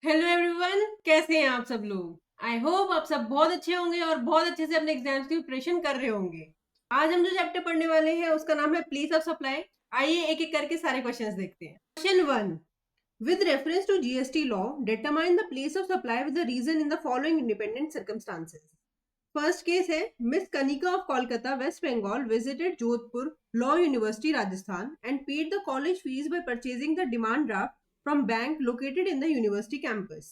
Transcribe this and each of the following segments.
Hello everyone, कैसे हैं आप सब लोग। आई होप आप सब बहुत अच्छे होंगे और बहुत अच्छे से अपने एग्जाम्स की प्रिपरेशन कर रहे होंगे। आज हम जो चैप्टर पढ़ने वाले हैं उसका नाम है प्लेस ऑफ सप्लाई। आइए एक एक करके सारे क्वेश्चंस देखते हैं। Question 1, with reference to GST law determine the place of supply with the reason in the following independent circumstances. First case है, miss Kanika of Kolkata West Bengal visited Jodhpur law university Rajasthan and paid the college fees by purchasing the demand draft from bank located in the university campus.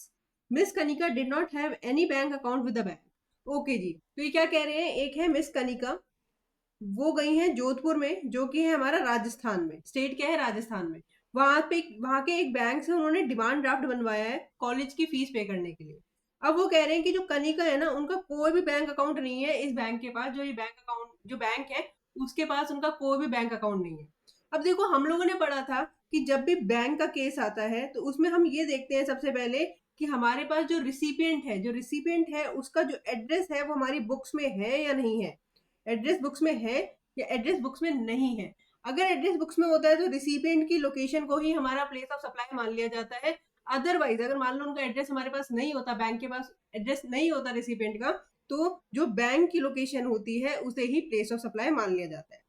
Miss Kanika did not have any bank account with the bank. Okay ji, तो ये क्या कह रहे हैं, एक है miss Kanika, वो गई हैं जोधपुर में जो कि है हमारा राजस्थान में, स्टेट क्या है राजस्थान में। वहां के एक बैंक से उन्होंने डिमांड ड्राफ्ट बनवाया है कॉलेज की फीस पे करने के लिए। अब वो कह रहे हैं कि जो कनिका है ना, उनका कोई भी बैंक अकाउंट नहीं है इस बैंक के पास, जो ये बैंक अकाउंट जो बैंक है उसके पास उनका कोई भी बैंक अकाउंट नहीं है। अब देखो, हम लोगों ने पढ़ा था कि जब भी बैंक का केस आता है तो उसमें हम ये देखते हैं सबसे पहले कि हमारे पास जो रिसिपिएंट है उसका जो एड्रेस है वो हमारी बुक्स में है या नहीं है। एड्रेस बुक्स में है या एड्रेस बुक्स में नहीं है। अगर एड्रेस बुक्स में होता है तो रिसिपिएंट की लोकेशन को ही हमारा प्लेस ऑफ सप्लाई मान लिया जाता है। अदरवाइज अगर मान लो उनका एड्रेस हमारे पास नहीं होता, बैंक के पास एड्रेस नहीं होता रिसिपिएंट का, तो जो बैंक की लोकेशन होती है उसे ही प्लेस ऑफ सप्लाई मान लिया जाता है।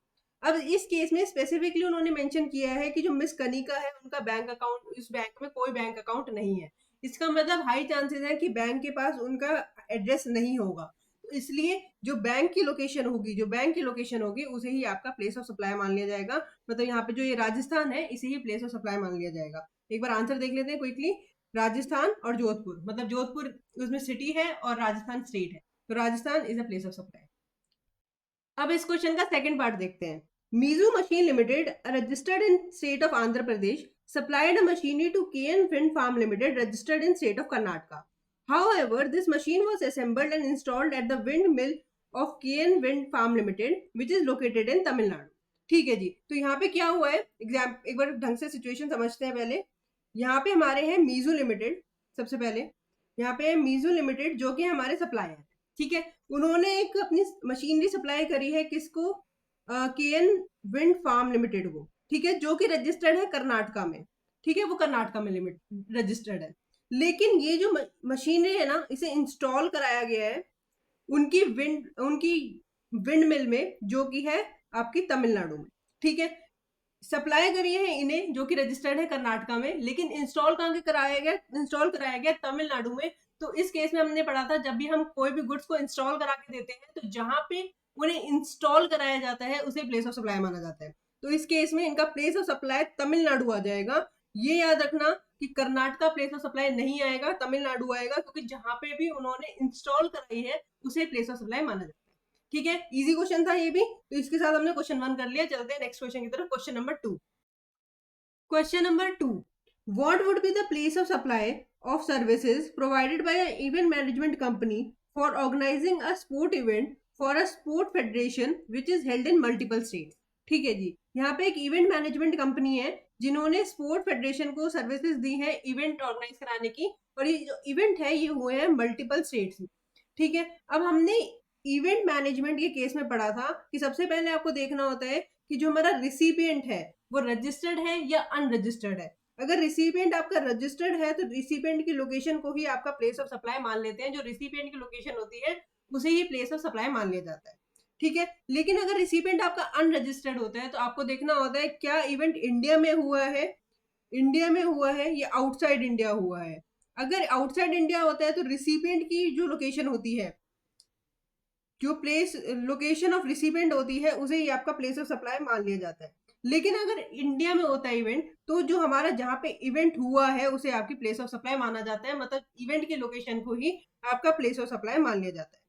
अब इस केस में स्पेसिफिकली उन्होंने मेंशन किया है कि जो मिस कनिका है उनका बैंक अकाउंट, इस बैंक में कोई बैंक अकाउंट नहीं है। इसका मतलब हाई चांसेस है कि बैंक के पास उनका एड्रेस नहीं होगा। तो इसलिए जो बैंक की लोकेशन होगी उसे ही आपका प्लेस ऑफ सप्लाई मान लिया जाएगा। मतलब यहाँ पे जो ये राजस्थान है इसे ही प्लेस ऑफ सप्लाई मान लिया जाएगा। एक बार आंसर देख लेते हैं क्विकली। राजस्थान और जोधपुर, मतलब जोधपुर उसमें सिटी है और राजस्थान स्टेट है, तो Rajasthan is a place of supply. अब इस क्वेश्चन का सेकंड पार्ट देखते हैं। Meeju machine limited registered in state of Andhra Pradesh supplied a machinery to KN Wind Farm Limited registered in state of Karnataka. However, this machine was assembled and installed at the windmill of KN Wind Farm Limited which is located in Tamil Nadu. ठीक है जी, तो यहाँ पे क्या हुआ है, exam एक बार ढंग से सिचुएशन समझते हैं पहले। यहाँ पे हमारे हैं मीजू लिमिटेड, सबसे पहले यहाँ पे मीजू लिमिटेड जो कि हमारे सप्लायर, ठीक है। उन्होंने एक अपनी मशीनरी सप्लाई करी है किसको, केएन विंड फार्म लिमिटेड को, ठीक है, जो कि रजिस्टर्ड है कर्नाटका में, ठीक है, वो कर्नाटका में लिमिट रजिस्टर्ड है। लेकिन ये जो मशीनरी है ना, इसे इंस्टॉल कराया गया है उनकी विंड मिल में जो कि है आपकी तमिलनाडु में, ठीक है। सप्लाई करी है इन्हें जो कि रजिस्टर्ड है कर्नाटका में, लेकिन इंस्टॉल कहाँ के कराया गया, इंस्टॉल कराया गया तमिलनाडु में। तो इस केस में हमने पढ़ा था जब भी हम कोई भी गुड्स को इंस्टॉल करा के देते हैं तो जहां पे उन्हें इंस्टॉल कराया जाता है उसे प्लेस ऑफ सप्लाई माना जाता है। तो इस केस में इनका प्लेस ऑफ सप्लाई तमिलनाडु आ जाएगा। ये याद रखना कि कर्नाटका प्लेस ऑफ सप्लाई नहीं आएगा, तमिलनाडु आएगा, क्योंकि जहां पे भी उन्होंने इंस्टॉल कराई है उसे प्लेस ऑफ सप्लाई माना जाता है। ठीक है, इजी क्वेश्चन था ये भी। तो इसके साथ हमने क्वेश्चन 1 कर लिया। चलते हैं नेक्स्ट क्वेश्चन की तरफ, question number 2। Question number 2. What would be the place of supply of services provided by an event management company for organizing a sport event for a sport federation which is held in multiple states? ठीक है जी, यहाँ पे एक event management company है जिन्होंने sport federation को services दी है event organise कराने की, और ये जो इवेंट है ये हुए हैं मल्टीपल स्टेट्स में, ठीक है। अब हमने इवेंट मैनेजमेंट के केस में पढ़ा था कि सबसे पहले आपको देखना होता है कि जो हमारा रिसिपिएंट है वो रजिस्टर्ड है या अनरजिस्टर्ड है। अगर रिसिपिएंट आपका रजिस्टर्ड है तो रिसिपिएंट की लोकेशन को ही आपका प्लेस ऑफ सप्लाई मान लेते हैं। जो रिसिपिएंट की लोकेशन होती है उसे ही प्लेस ऑफ सप्लाई मान लिया जाता है, ठीक है। लेकिन अगर रिसिपिएंट आपका अनरजिस्टर्ड होता है तो आपको देखना होता है क्या इवेंट इंडिया में हुआ है या आउटसाइड इंडिया हुआ है। अगर आउटसाइड इंडिया होता है तो रिसिपिएंट की जो लोकेशन होती है, जो प्लेस लोकेशन ऑफ रिसिपिएंट होती है उसे ही आपका प्लेस ऑफ सप्लाई मान लिया जाता है। लेकिन अगर इंडिया में होता है इवेंट तो जो हमारा जहाँ पे इवेंट हुआ है उसे आपकी प्लेस ऑफ सप्लाई माना जाता है। मतलब इवेंट की लोकेशन को ही आपका प्लेस ऑफ सप्लाई मान लिया जाता है,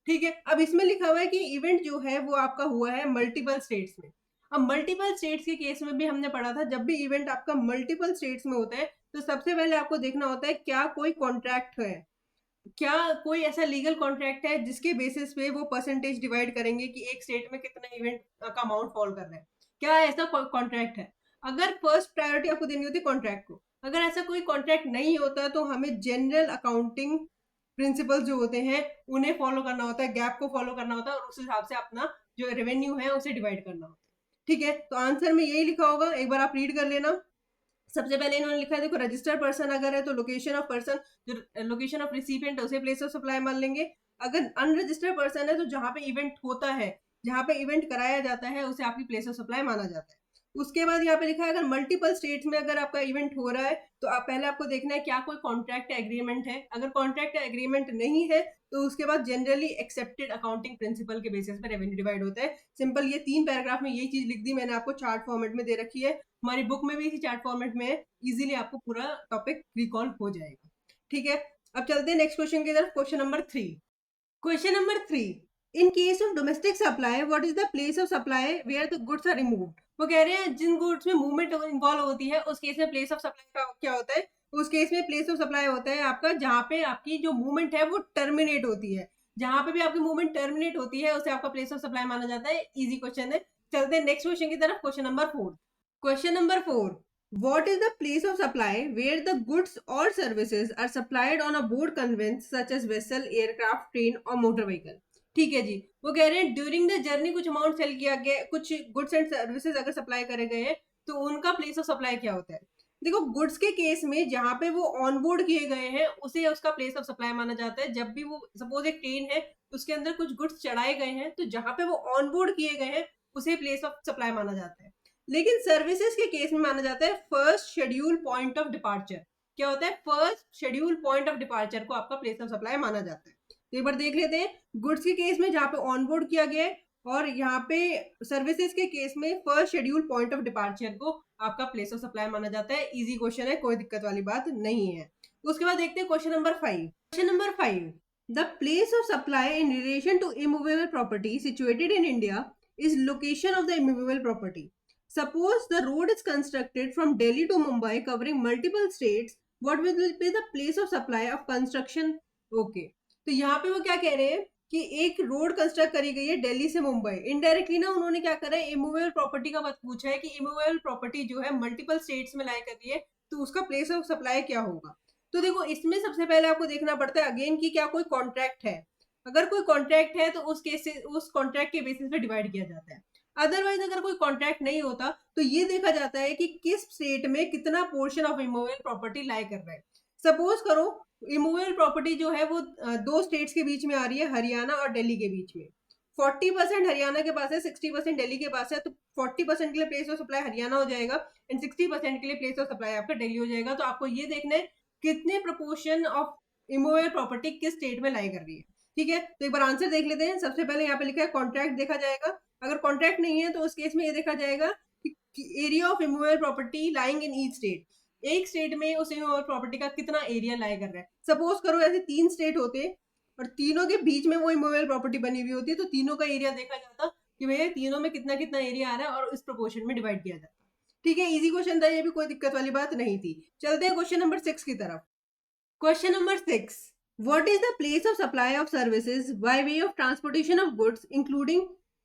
ठीक है। अब इसमें लिखा हुआ है कि इवेंट जो है वो आपका हुआ है मल्टीपल स्टेट्स में। अब मल्टीपल स्टेट्स के केस में भी हमने पढ़ा था जब भी इवेंट आपका मल्टीपल स्टेट्स में होता है तो सबसे पहले आपको देखना होता है क्या कोई कॉन्ट्रैक्ट है, क्या कोई ऐसा लीगल कॉन्ट्रैक्ट है जिसके बेसिस पे वो परसेंटेज डिवाइड करेंगे कि एक स्टेट में कितना इवेंट का अमाउंट फॉल कर रहा है, क्या ऐसा कॉन्ट्रैक्ट है। अगर फर्स्ट प्रायोरिटी आपको देनी होती है कॉन्ट्रैक्ट को। अगर ऐसा कोई कॉन्ट्रैक्ट नहीं होता तो हमें जनरल अकाउंटिंग प्रिंसिपल्स जो होते हैं उन्हें फॉलो करना होता है, गैप को फॉलो करना होता है और उस हिसाब से अपना जो रेवेन्यू है उसे डिवाइड करना होता है, ठीक है। तो आंसर में यही लिखा होगा, एक बार आप रीड कर लेना। सबसे पहले इन्होंने लिखा है, देखो रजिस्टर्ड पर्सन अगर है तो लोकेशन ऑफ पर्सन, जो लोकेशन ऑफ रिसिपिएंट उसे प्लेस ऑफ सप्लाई मान लेंगे। अगर अनरजिस्टर्ड पर्सन है तो जहां पे इवेंट होता है, जहां पे इवेंट कराया जाता है, उसे आपकी प्लेस ऑफ सप्लाई माना जाता है। उसके बाद यहाँ पे लिखा है, अगर मल्टीपल स्टेट्स में अगर आपका इवेंट हो रहा है तो आप पहले आपको देखना है क्या कोई कॉन्ट्रैक्ट एग्रीमेंट है। अगर कॉन्ट्रैक्ट एग्रीमेंट नहीं है तो उसके बाद जनरली एक्सेप्टेड अकाउंटिंग प्रिंसिपल के बेसिस पे रेवेन्यू डिवाइड होता है। सिंपल, ये 3 पैराग्राफ में यही चीज लिख दी मैंने, आपको चार्ट फॉर्मेट में दे रखी है, हमारी बुक में भी इसी चार्ट फॉर्मेट में है, इजीली आपको पूरा टॉपिक रिकॉल हो जाएगा। ठीक है, अब चलते हैं नेक्स्ट क्वेश्चन की तरफ। Question number 3, question number 3, in case of domestic supply what is the place of supply where the goods are removed. वो कह रहे हैं जिन गुड्स में मूवमेंट इन्वॉल्व होती है उस केस में प्लेस ऑफ सप्लाई क्या होता है। उस केस में प्लेस ऑफ सप्लाई होता है आपका जहां पे आपकी जो मूवमेंट है वो टर्मिनेट होती है। जहां पे भी आपकी मूवमेंट टर्मिनेट होती है उसे आपका प्लेस ऑफ सप्लाई माना जाता है। इजी क्वेश्चन है। चलते हैं नेक्स्ट क्वेश्चन की तरफ। Question number 4, question number 4, what is the place of supply where the goods or services are supplied on a board conveyance such as vessel, aircraft, train or motor vehicle। ठीक है जी, वो कह रहे हैं during the journey कुछ amount cell किया गया, कुछ गुड्स एंड सर्विसेज अगर सप्लाई करे गए हैं तो उनका प्लेस ऑफ सप्लाई क्या होता है। देखो गुड्स के केस में जहां पे वो ऑन बोर्ड किए गए हैं उसे उसका प्लेस ऑफ सप्लाई माना जाता है। जब भी वो सपोज एक ट्रेन है उसके अंदर कुछ गुड्स चढ़ाए गए हैं तो जहां पे वो ऑन बोर्ड किए गए हैं उसे प्लेस ऑफ सप्लाई माना जाता है। लेकिन सर्विसेज के केस में माना जाता है first schedule point of departure. क्या होता है, first schedule point of departure को आपका प्लेस ऑफ सप्लाई माना जाता है। तो एक बार देख लेते हैं, गुड्स के केस में जहां पे ऑनबोर्ड किया गया है और यहाँ पे सर्विसेज के केस में first schedule point of departure को आपका प्लेस ऑफ सप्लाई माना जाता है। इजी क्वेश्चन है, कोई दिक्कत वाली बात नहीं है। उसके बाद देखते हैं question number 5। Question number 5, the place of supply in relation to immovable property situated in India is location of the immovable property. Suppose the road is constructed from Delhi to Mumbai covering multiple states, what will be the place of supply of construction? Okay, तो यहाँ पे वो क्या कह रहे हैं कि एक रोड कंस्ट्रक्ट करी गई है दिल्ली से मुंबई। इनडायरेक्टली ना उन्होंने क्या करा है, इमूवेबल प्रॉपर्टी का बात पूछा है कि इमूवेबल प्रॉपर्टी जो है मल्टीपल स्टेट्स में लाई कर रही है तो उसका प्लेस ऑफ सप्लाई क्या होगा। तो देखो इसमें सबसे पहले आपको देखना पड़ता है अगेन कि क्या कोई कॉन्ट्रैक्ट है। अगर कोई कॉन्ट्रैक्ट है तो उस केस से उस कॉन्ट्रैक्ट के बेसिस पे डिवाइड किया जाता है। अदरवाइज अगर कोई कॉन्ट्रैक्ट नहीं होता तो ये देखा जाता है कि किस स्टेट में कितना पोर्शन ऑफ इमूवेबल प्रॉपर्टी लाई कर रहा है। सपोज करो इमूवेबल प्रॉपर्टी जो है वो 2 स्टेट्स के बीच में आ रही है, हरियाणा और दिल्ली के बीच में। 40% हरियाणा के पास है, 60% दिल्ली के पास है, तो 40% के लिए प्लेस ऑफ सप्लाई हरियाणा हो जाएगा एंड 60% के लिए प्लेस ऑफ सप्लाई आपका दिल्ली हो जाएगा। तो आपको ये देखना है कितने प्रोपोर्शन ऑफ इमूवेबल प्रॉपर्टी किस स्टेट में लाई कर रही है। ठीक है, तो एक बार आंसर देख लेते हैं। सबसे पहले यहाँ पे लिखा है कॉन्ट्रैक्ट देखा जाएगा। अगर कॉन्ट्रैक्ट नहीं है तो उस केस में ये देखा जाएगा कि area of immovable property lying in each state, एक स्टेट में उस इमूवेबल प्रॉपर्टी का कितना एरिया लाई कर रहा है। सपोज करो ऐसे 3 स्टेट होते और तीनों के बीच में वो इमूवेबल प्रॉपर्टी बनी हुई होती है तो तीनों का एरिया देखा जाता कि भैया तीनों में कितना कितना एरिया आ रहा है और इस प्रोपोर्शन में डिवाइड किया जाता। ठीक है, इजी क्वेश्चन था, ये भी कोई दिक्कत वाली बात नहीं थी। चलते हैं क्वेश्चन नंबर 6 की तरफ। Question number 6, what is the place of supply of services by way of transportation of goods including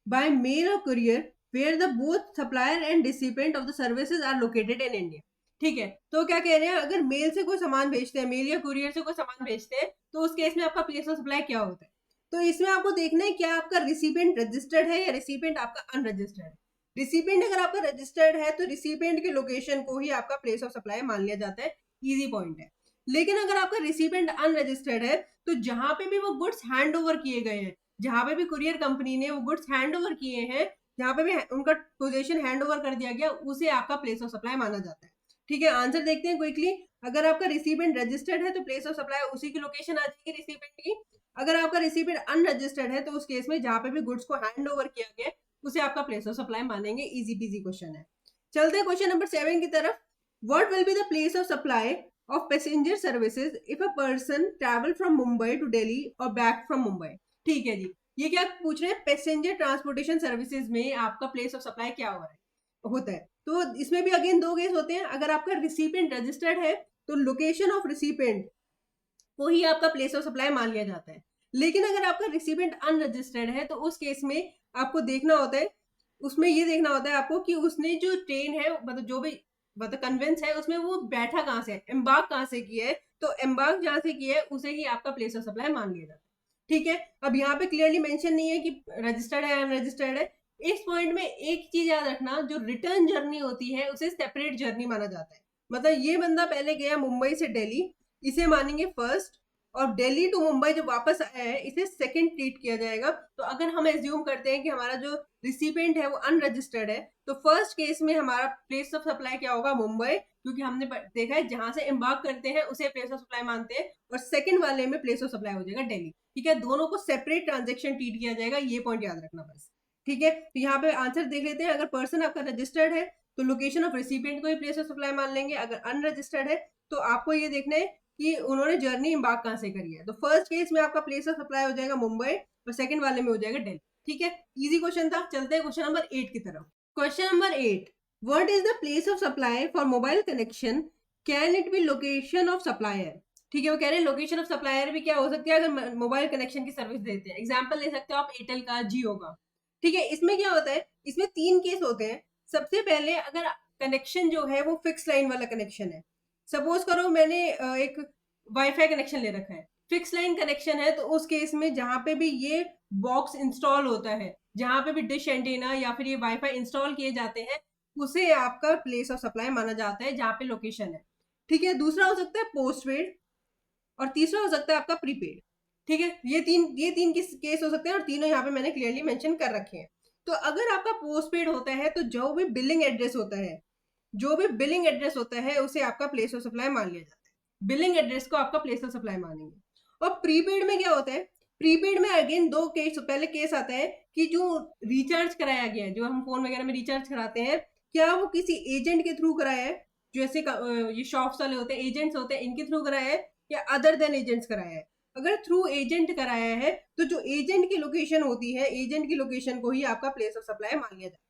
by mail or courier where the both supplier and recipient of the services are located in India। ठीक है, तो क्या कह रहे हैं, अगर mail से कोई सामान भेजते हैं, मेल या कुरियर से कोई सामान भेजते हैं तो उस केस में आपका प्लेस ऑफ सप्लाई क्या होता है। तो इसमें आपको देखना है क्या आपका रिसिपिएंट रजिस्टर्ड है या रिसिपिएंट आपका अनरजिस्टर्ड है। रिसिपिएंट अगर आपका रजिस्टर्ड है तो रिसिपिएंट के लोकेशन को ही आपका प्लेस ऑफ सप्लाई मान लिया जाता है। इजी पॉइंट है। लेकिन अगर आपका रिसिपिएंट अनरजिस्टर्ड है तो जहां पे भी वो गुड्स हैंड ओवर किए गए हैं, जहां पे भी कुरियर कंपनी ने वो गुड्स हैंड ओवर किए हैं, जहां पे भी उनका पोजीशन हैंड ओवर कर दिया गया, उसे आपका प्लेस ऑफ सप्लाई माना जाता है। ठीक है, आंसर देखते हैं क्विकली। अगर आपका रिसिपिएंट रजिस्टर्ड है तो प्लेस ऑफ सप्लाई उसी की लोकेशन आ जाएगी रिसिपिएंट की। अगर आपका रिसिपिएंट अनरजिस्टर्ड है तो उस केस में जहां पे भी गुड्स को हैंड ओवर किया गया उसे आपका प्लेस ऑफ सप्लाई मानेंगे। इजी पीजी क्वेश्चन है। चलते हैं क्वेश्चन नंबर 7 की तरफ। What will be the place of supply of passenger services if a person travel from Mumbai to Delhi or back from Mumbai। ठीक है जी, ये क्या पूछ रहे हैं, पैसेंजर ट्रांसपोर्टेशन सर्विसेज में आपका प्लेस ऑफ सप्लाई क्या हो रहा है होता है। तो इसमें भी अगेन 2 केस होते हैं। अगर आपका रिसिपिएंट रजिस्टर्ड है तो लोकेशन ऑफ रिसिपिएंट को ही आपका प्लेस ऑफ सप्लाई मान लिया जाता है। लेकिन अगर आपका रिसिपिएंट अनरजिस्टर्ड है तो उस केस में आपको देखना होता है, उसमें ये देखना होता है आपको कि उसने जो ट्रेन है मतलब जो भी मतलब कन्वेंस है उसमें वो बैठा कहाँ से है, एम्बार्क कहाँ से किया है। तो एम्बार्क जहाँ से किया है उसे ही आपका प्लेस ऑफ सप्लाई मान लिया जाता है। ठीक है, अब यहाँ पे क्लियरली मेंशन नहीं है कि रजिस्टर्ड है अनरजिस्टर्ड है। इस पॉइंट में एक चीज याद रखना, जो रिटर्न जर्नी होती है उसे सेपरेट जर्नी माना जाता है। मतलब ये बंदा पहले गया मुंबई से दिल्ली, इसे मानेंगे फर्स्ट, और दिल्ली टू मुंबई जब वापस आया है इसे सेकंड ट्रीट किया जाएगा। तो अगर हम एज्यूम करते हैं कि हमारा जो रिसिपेंट है वो अनरजिस्टर्ड है, तो फर्स्ट केस में हमारा प्लेस ऑफ सप्लाई क्या होगा, मुंबई, क्योंकि हमने देखा है जहां से एम्बार्क करते हैं उसे प्लेस ऑफ सप्लाई मानते हैं, और सेकंड वाले में प्लेस ऑफ सप्लाई हो जाएगा दिल्ली। ठीक है, दोनों को सेपरेट ट्रांजेक्शन ट्रीट किया जाएगा, ये पॉइंट याद रखना बस। ठीक है, तो यहाँ पे आंसर देख लेते हैं। अगर पर्सन आपका रजिस्टर्ड है तो लोकेशन ऑफ रिसिपिएंट को ही प्लेस ऑफ सप्लाई मान लेंगे। अगर अनरजिस्टर्ड है तो आपको ये देखना है कि उन्होंने जर्नी एम्बार्क कहाँ से करी है। तो फर्स्ट केस में आपका प्लेस ऑफ सप्लाई हो जाएगा मुंबई, और सेकंड वाले में हो जाएगा दिल्ली। ठीक है, इजी क्वेश्चन था। चलते हैं क्वेश्चन नंबर 8 की तरफ। Question number 8, what is the place of supply for mobile connection, can it be location of supplier. ठीक है, वो कह रहे हैं लोकेशन ऑफ सप्लायर भी क्या हो सकती है अगर मोबाइल कनेक्शन की सर्विस देते हैं। एग्जाम्पल ले सकते हो आप एयरटेल का, जियो का। ठीक है, इसमें क्या होता है, इसमें 3 केस होते हैं। सबसे पहले अगर कनेक्शन जो है वो फिक्स लाइन वाला कनेक्शन है, सपोज करो मैंने एक वाईफाई कनेक्शन ले रखा है, फिक्स लाइन कनेक्शन है, तो उस केस में जहां पे भी ये बॉक्स इंस्टॉल होता है, जहां पे भी डिश एंटीना या फिर ये वाईफाई इंस्टॉल किए जाते हैं, उसे आपका प्लेस ऑफ सप्लाई माना जाता है जहां पे लोकेशन है। ठीक है, दूसरा हो सकता है पोस्ट पेड, और तीसरा हो सकता है आपका प्रीपेड। ठीक है, ये तीन केस हो सकते हैं, और तीनों यहाँ पे मैंने क्लियरली मेंशन कर रखे हैं। तो अगर आपका पोस्ट पेड होता है तो जो भी बिलिंग एड्रेस होता है, जो भी बिलिंग एड्रेस होता है उसे आपका प्लेस ऑफ सप्लाई मान लिया जाता है। बिलिंग एड्रेस को आपका प्लेस ऑफ सप्लाई मानेंगे। और प्रीपेड में क्या होता है, प्रीपेड में अगेन 2 केस, पहले केस आता है कि जो रिचार्ज कराया गया है, जो हम फोन वगैरह में रिचार्ज कराते हैं, क्या वो किसी एजेंट के थ्रू कराया है, जैसे ये शॉप्स वाले होते हैं, एजेंट्स होते हैं, इनके थ्रू कराया है, या अदर देन एजेंट्स कराया है। अगर थ्रू एजेंट कराया है तो जो एजेंट की लोकेशन होती है, एजेंट की लोकेशन को ही आपका प्लेस ऑफ सप्लाई मान लिया जाता है।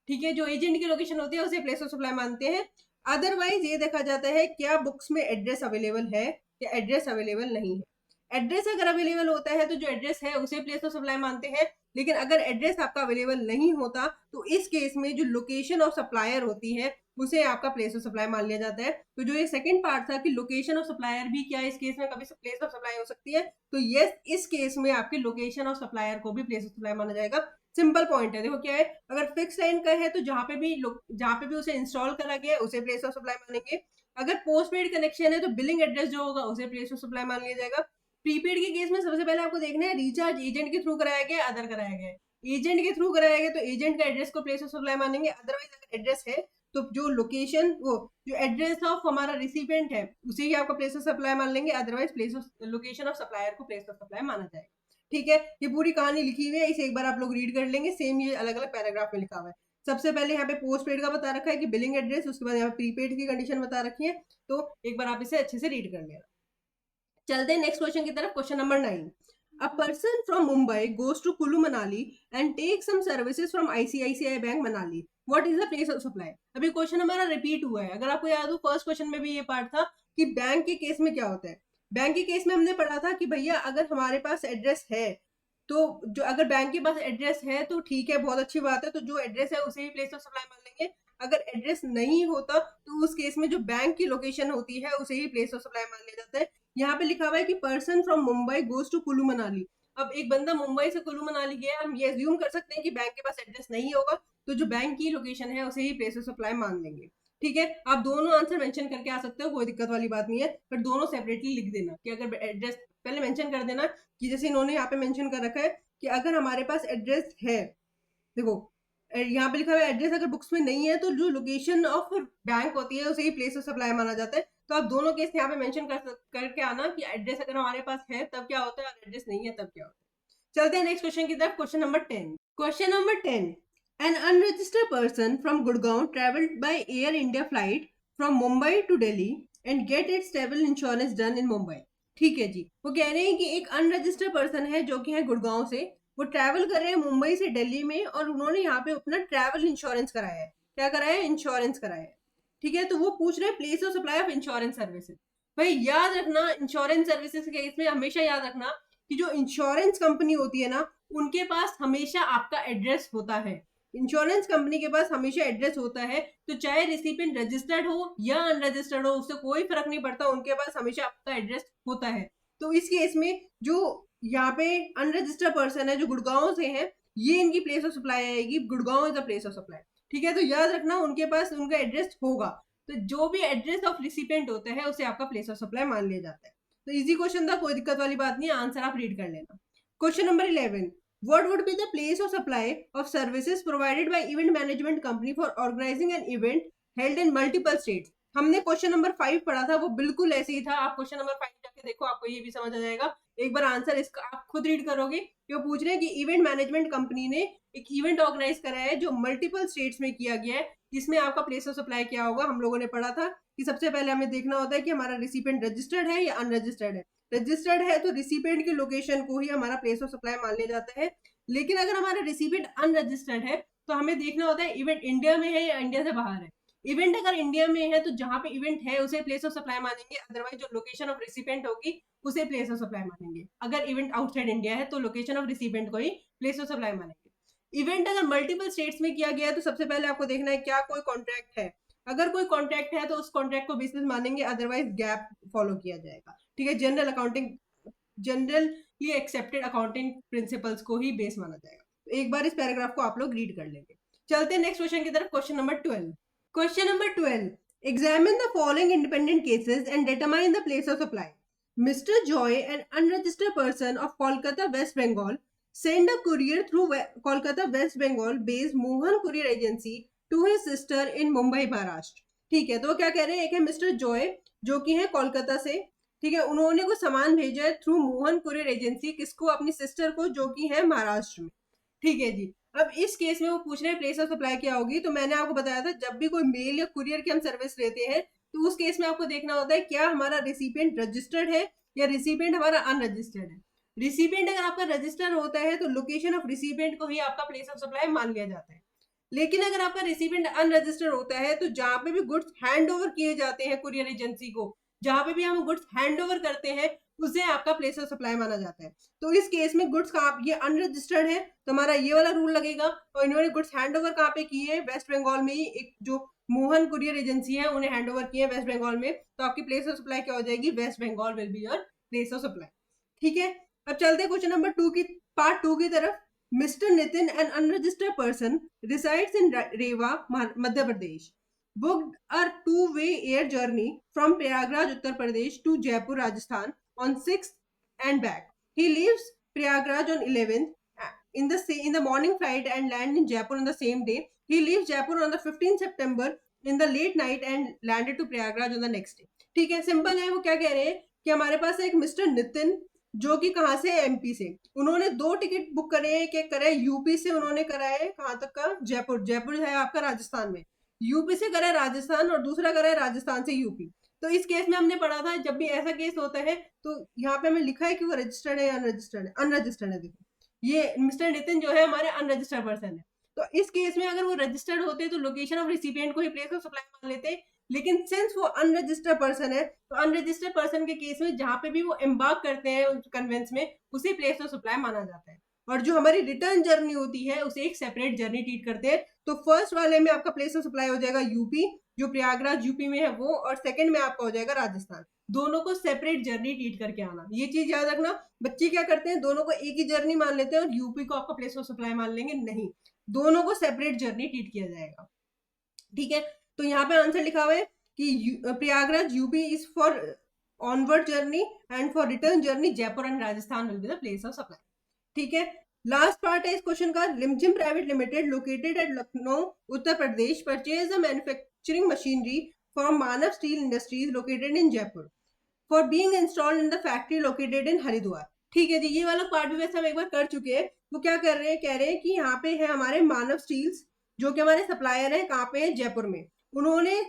ठीक है, जो एजेंट की लोकेशन होती है उसे प्लेस ऑफ सप्लाई मानते हैं। अदरवाइज ये देखा जाता है क्या बुक्स में एड्रेस अवेलेबल है या एड्रेस अवेलेबल नहीं है। एड्रेस अगर अवेलेबल होता है तो जो एड्रेस है उसे प्लेस ऑफ सप्लाई मानते हैं, लेकिन अगर एड्रेस आपका अवेलेबल नहीं होता तो इस केस में जो लोकेशन ऑफ सप्लायर होती है उसे आपका प्लेस ऑफ सप्लाई मान लिया जाता है। तो जो ये सेकंड पार्ट था कि लोकेशन ऑफ सप्लायर भी क्या इस केस में कभी प्लेस ऑफ सप्लाई हो सकती है, तो यस, इस केस में आपकी लोकेशन ऑफ सप्लायर को भी प्लेस ऑफ सप्लाई माना जाएगा। सिंपल पॉइंट है, देखो क्या है, अगर फिक्स लाइन का है तो जहां पे भी उसे इंस्टॉल करा गया है उसे प्लेस ऑफ सप्लाई मानेंगे। अगर पोस्ट पेड कनेक्शन है तो बिलिंग एड्रेस जो होगा उसे प्लेस ऑफ सप्लाई मान लिया जाएगा। प्रीपेड के केस में सबसे पहले आपको देखना है रिचार्ज एजेंट के थ्रू कराया गया, अदर कराया गया। एजेंट के थ्रू कराया गया तो एजेंट का एड्रेस को प्लेस ऑफ सप्लाई मानेंगे। अदरवाइज अगर एड्रेस है तो जो लोकेशन, वो जो एड्रेस ऑफ हमारा रिसिपेंट है उसे ही आपका प्लेस ऑफ सप्लाई मान लेंगे। Otherwise place of location of supplier को प्लेस ऑफ सप्लाई माना जाएगा। ठीक है, ये पूरी कहानी लिखी हुई है, इसे एक बार आप लोग रीड कर लेंगे। सेम ये अलग अलग पैराग्राफ में लिखा हुआ है। सबसे पहले यहाँ पे पोस्ट पेड का बता रखा है कि बिलिंग एड्रेस, उसके बाद यहाँ प्रीपेड की कंडीशन बता रखी है। तो एक बार आप इसे अच्छे से रीड कर लेना। चलते हैं नेक्स्ट क्वेश्चन की तरफ। Question number 9, a person from Mumbai goes to Kulu Manali and takes some services from ICICI Bank Manali. What is the place of supply? अभी क्वेश्चन हमारा रिपीट हुआ है। अगर आपको याद हो फर्स्ट क्वेश्चन में भी ये पार्ट था कि बैंक के केस में क्या होता है। बैंक के केस में हमने पढ़ा था कि भैया अगर हमारे पास एड्रेस है तो जो, अगर बैंक के पास एड्रेस है तो ठीक है, बहुत अच्छी बात है, तो जो एड्रेस है उसे भी प्लेस ऑफ सप्लाई मान लेंगे। अगर एड्रेस नहीं होता तो उस केस में जो बैंक की लोकेशन होती है उसे ही प्लेस ऑफ सप्लाई मान लिया जाता है। यहाँ पे लिखा हुआ है कि person from Mumbai goes to Kullu Manali. अब एक बंदा मुंबई से कुल्लू मनाली गया, हम ये अज्यूम कर सकते हैं कि बैंक के पास एड्रेस नहीं होगा, तो जो बैंक की लोकेशन है उसे ही प्लेस ऑफ सप्लाई मान लेंगे। ठीक है, आप दोनों आंसर मेंशन करके आ सकते हो, कोई दिक्कत वाली बात नहीं है, पर दोनों सेपरेटली लिख देना कि अगर एड्रेस पहले मेंशन कर देना कि जैसे इन्होंने यहाँ पे मेंशन कर रखा है कि अगर हमारे पास एड्रेस है, देखो यहाँ पे लिखा हुआ है एड्रेस अगर बुक्स में नहीं है तो जो लोकेशन ऑफ बैंक होती है उसे ही प्लेस ऑफ सप्लाई माना जाता है। तो आप दोनों केस यहाँ पे मेंशन करके आना कि एड्रेस अगर हमारे पास है तब क्या होता है और एड्रेस नहीं है तब क्या होता है। चलते हैं नेक्स्ट क्वेश्चन की तरफ। Question number 10। Question number 10, an unregistered person from Gurgaon travelled by Air India flight from Mumbai to Delhi and get its travel insurance done in Mumbai. ठीक है जी, वो कह रहे हैं कि एक अनरजिस्टर्ड पर्सन है जो कि है गुड़गांव से, वो ट्रैवल कर रहे हैं मुंबई से दिल्ली में, और उन्होंने यहाँ पे अपना ट्रैवल इंश्योरेंस कराया है। क्या कराया है? इंश्योरेंस कराया है। ठीक है, तो वो पूछ रहे हैं place of supply of insurance services. भाई याद रखना, इंश्योरेंस सर्विसेज के केस में हमेशा याद रखना कि जो इंश्योरेंस कंपनी होती है ना, उनके पास हमेशा आपका एड्रेस होता है। इंश्योरेंस कंपनी के पास हमेशा एड्रेस होता है, तो चाहे रिसिपिएंट रजिस्टर्ड हो या अनरजिस्टर्ड हो, उससे कोई फर्क नहीं पड़ता, उनके पास हमेशा आपका एड्रेस होता है। तो इस केस में जो यहाँ पे अनरजिस्टर्ड पर्सन है जो गुड़गांव से है, ये इनकी प्लेस ऑफ सप्लाई आएगी। Gurgaon is the place of supply. ठीक है, तो याद रखना उनके पास उनका एड्रेस होगा। तो जो भी एड्रेस ऑफ रिसिपिएंट होता है उसे आपका प्लेस ऑफ सप्लाई मान लिया जाता है। तो इजी क्वेश्चन था, कोई दिक्कत वाली बात नहीं है, आंसर आप रीड कर लेना। Question number 11, what would be the place of supply of services provided by event management company for organizing an event held in multiple states? हमने क्वेश्चन नंबर 5 पढ़ा था, वो बिल्कुल ऐसे ही था। आप क्वेश्चन नंबर 5 जाके देखो, आपको ये भी समझ आ जाएगा। एक बार आंसर इसका आप खुद रीड करोगे। वो पूछ रहे हैं कि इवेंट मैनेजमेंट कंपनी ने एक इवेंट ऑर्गेनाइज करा है जो मल्टीपल स्टेट्स में किया गया है, जिसमें आपका प्लेस ऑफ सप्लाई क्या होगा। हम लोगों ने पढ़ा था कि सबसे पहले हमें देखना होता है कि हमारा रिसिपिएंट रजिस्टर्ड है या अनरजिस्टर्ड है। रजिस्टर्ड है तो रिसिपिएंट की लोकेशन को ही हमारा प्लेस ऑफ सप्लाई मान लिया जाता है। लेकिन अगर हमारा रिसिपिएंट अनरजिस्टर्ड है तो हमें देखना होता है इवेंट इंडिया में है या इंडिया से बाहर है। इवेंट अगर इंडिया में है तो जहां पे इवेंट है उसे प्लेस ऑफ सप्लाई मानेंगे, अदरवाइज जो लोकेशन ऑफ रिसिपिएंट होगी उसे प्लेस ऑफ सप्लाई मानेंगे। अगर इवेंट आउटसाइड इंडिया है तो लोकेशन ऑफ रिसिपिएंट को ही प्लेस ऑफ सप्लाई मानेंगे। इवेंट अगर मल्टीपल स्टेट्स में किया गया है तो सबसे पहले आपको देखना है क्या कोई कॉन्ट्रैक्ट है। अगर कोई कॉन्ट्रैक्ट है तो उस कॉन्ट्रैक्ट को बेसिस मानेंगे, अदरवाइज गैप फॉलो किया जाएगा। ठीक है, जनरली एक्सेप्टेड अकाउंटिंग प्रिंसिपल्स को ही बेस माना जाएगा। तो एक बार इस पैराग्राफ को आप लोग रीड कर लेंगे। चलते हैं नेक्स्ट क्वेश्चन की तरफ। Question number 12, question number 12, examine the following independent cases and determine the place of supply. Mr. Joy, an unregistered person of Kolkata, West Bengal, send a courier through Kolkata, West Bengal based Mohan Courier Agency to his sister in Mumbai, Maharashtra. ठीक है, तो क्या कह रहे हैं, एक है mister Joy जो कि है कोलकाता से, ठीक है, उन्होंने कुछ सामान भेजा है थ्रू मोहन कुरियर एजेंसी, किसको, अपनी सिस्टर को, जो कि है महाराष्ट्र में। ठीक है जी, अब इस केस में वो पूछ रहे हैं प्लेस ऑफ सप्लाई क्या होगी। तो मैंने आपको बताया था जब भी कोई मेल या कुरियर की हम सर्विस लेते हैं तो उस केस में आपको देखना होता है क्या हमारा रिसिपिएंट रजिस्टर्ड है या रिसिपिएंट हमारा अनरजिस्टर्ड है। रिसिपिएंट अगर आपका रजिस्टर होता है तो लोकेशन ऑफ रिसिपिएंट को ही आपका प्लेस ऑफ सप्लाई मान लिया जाता है। लेकिन अगर आपका रिसिपिएंट अनरजिस्टर्ड होता है तो जहां पे भी गुड्स हैंड ओवर किए जाते हैं कुरियर एजेंसी को, जहां पे भी हम गुड्स हैंड ओवर करते हैं उसे आपका प्लेस ऑफ सप्लाई माना जाता है। तो इस केस में गुड्स का ये अनरजिस्टर्ड है तो हमारा ये वाला रूल लगेगा। और इन्होंने गुड्स हैंड ओवर कहाँ पे किए हैं, वेस्ट बंगाल में ही, एक जो मोहन कुरियर एजेंसी है उन्हें हैंड ओवर किए वेस्ट बंगाल में। तो आपकी प्लेस ऑफ सप्लाई क्या हो जाएगी, West Bengal will be your place of supply. ठीक है, अब चलते हैं क्वेश्चन नंबर 2 की पार्ट 2 की तरफ। Mister Nitin, an unregistered person, resides in Rewa, Madhya Pradesh, booked a two-way air journey from Prayagraj, Uttar Pradesh to Jaipur, Rajasthan on 6th and back. He leaves Prayagraj on 11th in the morning flight and land in Jaipur on the same day. He leaves Jaipur on the 15th September in the late night and landed to Prayagraj on the next day. ठीक है, simple है। वो क्या कह रहे हैं कि हमारे पास एक मिस्टर नितिन जो कि कहाँ से, एमपी से, उन्होंने 2 टिकट बुक करे हैं। क्या करे, यूपी से उन्होंने करा है, कहाँ तक का, जयपुर। जयपुर है आपका राजस्थान में, यूपी से करा है राजस्थान और दूसरा करा है राजस्थान से यूपी। तो इस केस में हमने पढ़ा था जब भी ऐसा केस होता है तो यहाँ पे हमें लिखा है कि वो रजिस्टर्ड है या अनरजिस्टर्ड है। अनरजिस्टर्ड है, देखो ये मिस्टर नितिन जो है हमारे अनरजिस्टर्ड पर्सन है। तो इस केस में अगर वो रजिस्टर्ड होते तो लोकेशन ऑफ रिसिपिएंट को ही प्लेस ऑफ सप्लाई मान लेते, लेकिन सिंस वो अनरजिस्टर्ड पर्सन है तो अनरजिस्टर्ड पर्सन के केस में जहां पे भी वो एम्बार्क करते हैं कन्वेंस में उसी प्लेस ऑफ सप्लाई माना जाता है। और जो हमारी रिटर्न जर्नी होती है उसे एक सेपरेट जर्नी ट्रीट करते हैं। तो फर्स्ट वाले में आपका प्लेस ऑफ सप्लाई हो जाएगा यूपी, जो प्रयागराज यूपी में है वो, और सेकंड में आपका हो जाएगा राजस्थान। दोनों को सेपरेट जर्नी ट्रीट करके आना, ये चीज याद रखना। बच्चे क्या करते हैं, दोनों को एक ही जर्नी मान लेते हैं और यूपी को आपका प्लेस ऑफ सप्लाई मान लेंगे, नहीं, दोनों को सेपरेट जर्नी ट्रीट किया जाएगा। ठीक है, तो यहाँ पे आंसर लिखा हुआ है कि Prayagraj UP is for onward journey and for return journey Jaipur and Rajasthan will be the place of supply. ठीक है, लास्ट पार्ट है इस क्वेश्चन का। Limjim private limited located at Lucknow, Uttar Pradesh, purchase the manufacturing machinery from Manav steel industries located in Jaipur for being installed in the factory located in Haridwar. ठीक है जी, ये वाला part भी वैसे हम एक बार कर चुके हैं। वो क्या कर रहे हैं, कह रहे हैं कि यहाँ पे है हमारे मानव स्टील्स जो कि हमारे सप्लायर है, कहाँ पे है, जयपुर में। उन्होंने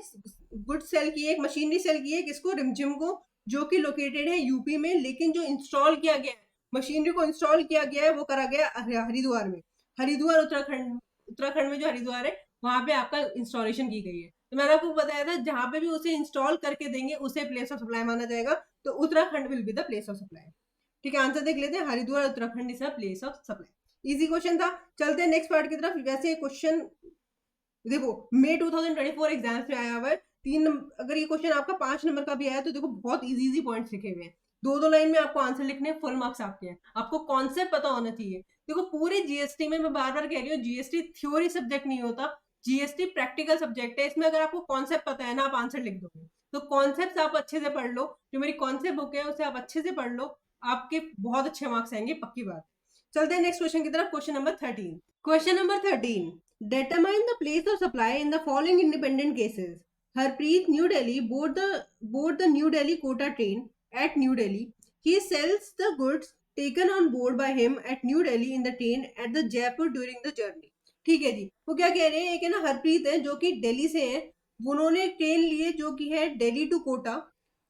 गुड सेल की, एक मशीनरी सेल की है, किसको, रिमजिम को, जो कि लोकेटेड है यूपी में। लेकिन जो इंस्टॉल किया गया है, मशीनरी को इंस्टॉल किया गया है, वो करा गया हरिद्वार में। हरिद्वार उत्तराखंड में जो हरिद्वार है वहां पे आपका इंस्टॉलेशन की गई है। तो मैंने आपको बताया था जहां पे भी उसे इंस्टॉल करके देंगे उसे प्लेस ऑफ सप्लाई माना जाएगा। तो Uttarakhand will be the place of supply. ठीक है, आंसर देख लेते हैं, Haridwar Uttarakhand is the place of supply. Easy question था। चलते हैं नेक्स्ट पार्ट की तरफ। वैसे क्वेश्चन देखो मई 2024 एग्जाम्स में आया हुआ है। अगर ये क्वेश्चन आपका 5 नंबर का भी आया तो देखो बहुत इजी पॉइंट्स लिखे हुए हैं। 2 लाइन में आपको आंसर लिखने, फुल मार्क्स आपके हैं। आपको कॉन्सेप्ट पता होना चाहिए। देखो पूरे जीएसटी में, मैं बार बार कह रही हूँ, जीएसटी थ्योरी सब्जेक्ट नहीं होता, जीएसटी प्रैक्टिकल सब्जेक्ट है, इसमें अगर आपको कॉन्सेप्ट पता है ना आप आंसर लिख दोगे। तो कॉन्सेप्ट आप अच्छे से पढ़ लो, जो मेरी कॉन्सेप्ट बुक है उसे आप अच्छे से पढ़ लो, आपके बहुत अच्छे मार्क्स आएंगे, पक्की बात। चलते हैं नेक्स्ट क्वेश्चन की तरफ। Question number 13। Question number 13, determine the place of supply in the following independent cases. Harpreet, New Delhi, board the New Delhi Kota train at New Delhi. He sells the goods taken on board by him at New Delhi in the train at the Jaipur during the journey. ठीक है जी, वो क्या कह रहे हैं, एक है ना हरप्रीत है जो कि दिल्ली से है, उन्होंने ट्रेन लिए जो कि है दिल्ली टू कोटा,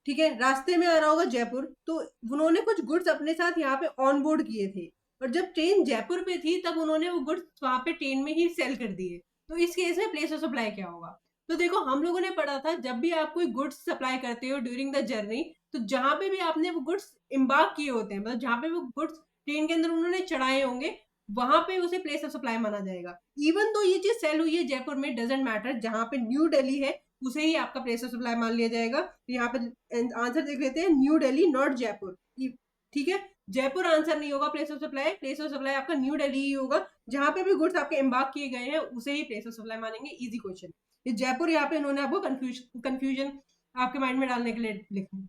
ठीक है, रास्ते में आ रहा होगा जयपुर, तो उन्होंने कुछ गुड्स अपने साथ यहाँ पे ऑन बोर्ड किए थे, और जब ट्रेन जयपुर पे थी तब उन्होंने वो गुड्स वहां पे ट्रेन में ही सेल कर दिए। तो इस केस में प्लेस ऑफ सप्लाई क्या होगा? तो देखो हम लोगों ने पढ़ा था जब भी आप कोई गुड्स सप्लाई करते हो ड्यूरिंग द जर्नी, तो जहां पे भी आपने वो गुड्स इम्बार्क किए होते हैं, मतलब जहां पे वो गुड्स ट्रेन के अंदर उन्होंने चढ़ाए होंगे, वहां पे उसे प्लेस ऑफ सप्लाई माना जाएगा। इवन तो ये चीज सेल हुई है जयपुर में, डजेंट मैटर, जहां पे न्यू दिल्ली है उसे ही आपका प्लेस ऑफ सप्लाई मान लिया जाएगा। तो यहाँ पे आंसर देख लेते हैं, न्यू दिल्ली नॉट जयपुर। ठीक है, जयपुर आंसर नहीं होगा place of supply, place of supply आपका न्यू दिल्ली ही होगा, जहां पे भी गुड्स आपके एम्बार्क किए गए हैं उसे ही प्लेस ऑफ सप्लाई मानेंगे। Easy question. ये जयपुर यहाँ पे इन्होंने आपको कंफ्यूजन आपके माइंड में डालने के लिए लिखा।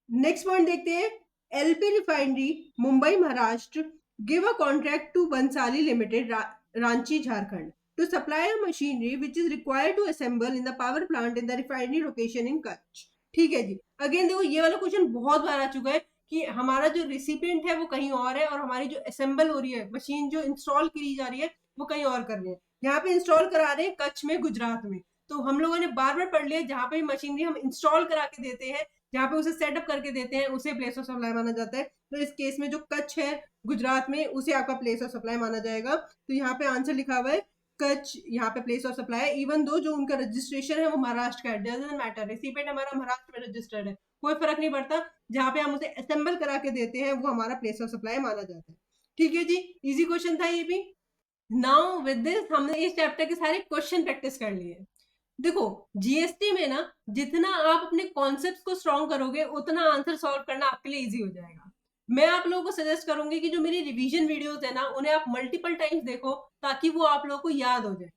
नेक्स्ट पॉइंट देखते हैं, LP refinery Mumbai Maharashtra give a contract to Bansali Limited Ranchi Jharkhand to supply a machinery which is required to assemble in the power plant in the refinery location in Kutch. ठीक है जी, अगेन देखो ये वाला क्वेश्चन बहुत बार आ चुका है कि हमारा जो रिसिपिएंट है वो कहीं और है और हमारी जो असेंबल हो रही है, मशीन जो इंस्टॉल की जा रही है वो कहीं और कर रहे हैं। यहाँ पे इंस्टॉल करा रहे हैं कच्छ में, गुजरात में। तो हम लोगों ने बार बार पढ़ लिया, जहाँ पे मशीनरी हम इंस्टॉल करा के देते हैं, जहाँ पे उसे सेटअप करके देते हैं, उसे प्लेस ऑफ सप्लाई माना जाता है। तो इस केस में जो कच्छ है गुजरात में, उसे आपका प्लेस ऑफ सप्लाई माना जाएगा। तो यहाँ पे आंसर लिखा हुआ है कच्छ, यहाँ पे प्लेस ऑफ सप्लाई है। इवन दो जो उनका रजिस्ट्रेशन है वो महाराष्ट्र का है, डजंट मैटर, रिसिपेंट हमारा महाराष्ट्र में रजिस्टर्ड है, कोई फर्क नहीं पड़ता, जहाँ पे हम उसे असेंबल करा के देते हैं वो हमारा प्लेस ऑफ सप्लाई माना जाता है। ठीक है जी, इजी क्वेश्चन था ये भी। नाउ विद दिस हमने इस चैप्टर के सारे क्वेश्चन प्रैक्टिस कर लिए। देखो जीएसटी में ना जितना आप अपने कॉन्सेप्ट्स को स्ट्रॉन्ग करोगे उतना आंसर सॉल्व करना आपके लिए इजी हो जाएगा। मैं आप लोगों को सजेस्ट करूंगी कि जो मेरी रिवीजन वीडियोस है ना उन्हें आप मल्टीपल टाइम्स देखो, ताकि वो आप लोगों को याद हो जाए।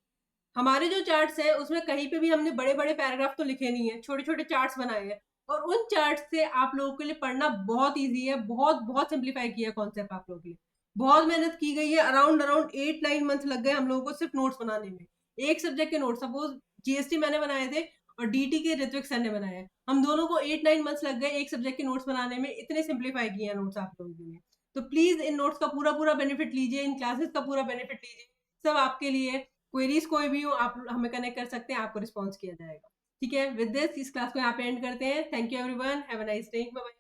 हमारे जो चार्ट्स है उसमें कहीं पे भी हमने बड़े बड़े पैराग्राफ तो लिखे नहीं है, छोटे छोटे चार्ट्स बनाए हैं, और उन चार्ट से आप लोगों के लिए पढ़ना बहुत ईजी है, बहुत बहुत सिंप्लीफाई किया कॉन्सेप्ट आप लोगों के लिए। बहुत मेहनत की गई है, अराउंड अराउंड 8-9 मंथ लग गए हम लोगों को सिर्फ नोट्स बनाने में, एक सब्जेक्ट के नोट। सपोज जीएसटी मैंने बनाए थे और डीटी के ऋत्विक सर ने बनाए हैं, हम दोनों को 8-9 मंथ्स लग गए एक सब्जेक्ट के नोट्स बनाने में, इतने सिंप्लीफाई किए हैं नोट्स आप लोगों के लिए। तो प्लीज इन नोट्स का पूरा पूरा बेनिफिट लीजिए, इन क्लासेस का पूरा बेनिफिट लीजिए, सब आपके लिए। क्वेरीज कोई भी हो आप हमें कनेक्ट कर सकते हैं, आपको रिस्पॉन्स किया जाएगा। ठीक है, विद दिस इस क्लास को यहाँ पे एंड करते हैं। Thank you everyone, have a nice day, bye bye.